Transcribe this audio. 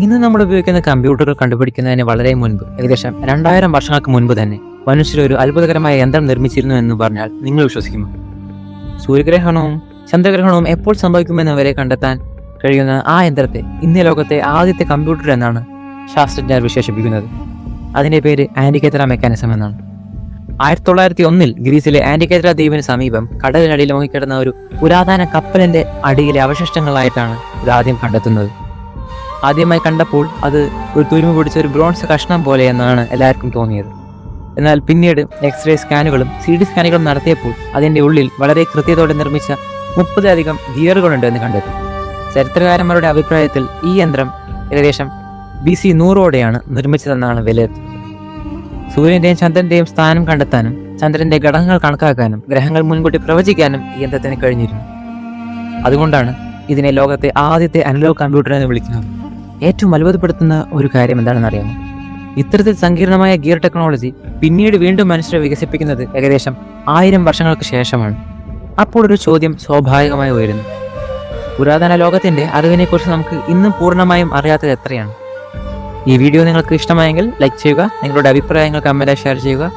ഇന്ന് നമ്മൾ ഉപയോഗിക്കുന്ന കമ്പ്യൂട്ടറുകൾ കണ്ടുപിടിക്കുന്നതിന് വളരെ മുൻപ്, ഏകദേശം 2000 വർഷങ്ങൾക്ക് മുൻപ് തന്നെ മനുഷ്യർ ഒരു അത്ഭുതകരമായ യന്ത്രം നിർമ്മിച്ചിരുന്നു എന്ന് പറഞ്ഞാൽ നിങ്ങൾ വിശ്വസിക്കുമോ? സൂര്യഗ്രഹണവും ചന്ദ്രഗ്രഹണവും എപ്പോൾ സംഭവിക്കുമെന്ന് വരെ കണ്ടെത്താൻ കഴിയുന്ന ആ യന്ത്രത്തെ ഇന്നേ ലോകത്തെ ആദ്യത്തെ കമ്പ്യൂട്ടർ എന്നാണ് ശാസ്ത്രജ്ഞർ വിശേഷിപ്പിക്കുന്നത്. അതിൻ്റെ പേര് ആൻറ്റിക്കേറ്ററ മെക്കാനിസം എന്നാണ്. 1901 ഗ്രീസിലെ ആൻറ്റിക്കേറ്ററ ദ്വീപിന് സമീപം കടലിനടിയിൽ മുങ്ങിക്കിടന്ന ഒരു പുരാതന കപ്പലിന്റെ അടിയിലെ അവശിഷ്ടങ്ങളായിട്ടാണ് ഇത് ആദ്യം കണ്ടെത്തുന്നത്. ആദ്യമായി കണ്ടപ്പോൾ അത് ഒരു തുരുമ്പ് പിടിച്ച ഒരു ബ്രോൺസ് കഷ്ണം പോലെ എന്നാണ് എല്ലാവർക്കും തോന്നിയത്. എന്നാൽ പിന്നീട് എക്സ്റേ സ്കാനുകളും CD സ്കാനുകളും നടത്തിയപ്പോൾ അതിൻ്റെ ഉള്ളിൽ വളരെ കൃത്യതയോടെ നിർമ്മിച്ച 30 ഗിയറുകളുണ്ട് എന്ന് കണ്ടെത്തി. ചരിത്രകാരന്മാരുടെ അഭിപ്രായത്തിൽ ഈ യന്ത്രം ഏകദേശം BC 100ഓടെയാണ് നിർമ്മിച്ചതെന്നാണ് വിലയിരുത്തുന്നത്. സൂര്യൻ്റെയും ചന്ദ്രൻ്റെയും സ്ഥാനം കണ്ടെത്താനും ചന്ദ്രൻ്റെ ഘടകങ്ങൾ കണക്കാക്കാനും ഗ്രഹങ്ങൾ മുൻകൂട്ടി പ്രവചിക്കാനും ഈ യന്ത്രത്തിന് കഴിഞ്ഞിരുന്നു. അതുകൊണ്ടാണ് ഇതിനെ ലോകത്തെ ആദ്യത്തെ അനലോഗ് കമ്പ്യൂട്ടർ എന്ന് വിളിക്കുന്നത്. ഏറ്റവും അത്ഭുതപ്പെടുത്തുന്ന ഒരു കാര്യം എന്താണെന്ന് അറിയാമോ? ഇത്തരത്തിൽ സങ്കീർണമായ ഗിയർ ടെക്നോളജി പിന്നീട് വീണ്ടും മനുഷ്യരെ വികസിപ്പിക്കുന്നത് ഏകദേശം 1000 വർഷങ്ങൾക്ക് ശേഷമാണ്. അപ്പോൾ ഒരു ചോദ്യം സ്വാഭാവികമായി ഉയരുന്നു. പുരാതന ലോകത്തിൻ്റെ അറിവിനെക്കുറിച്ച് നമുക്ക് ഇന്നും പൂർണ്ണമായും അറിയാത്തത് എത്രയാണ്? ഈ വീഡിയോ നിങ്ങൾക്ക് ഇഷ്ടമായെങ്കിൽ ലൈക്ക് ചെയ്യുക, നിങ്ങളുടെ അഭിപ്രായങ്ങൾ കമൻറ്റായി ഷെയർ ചെയ്യുക.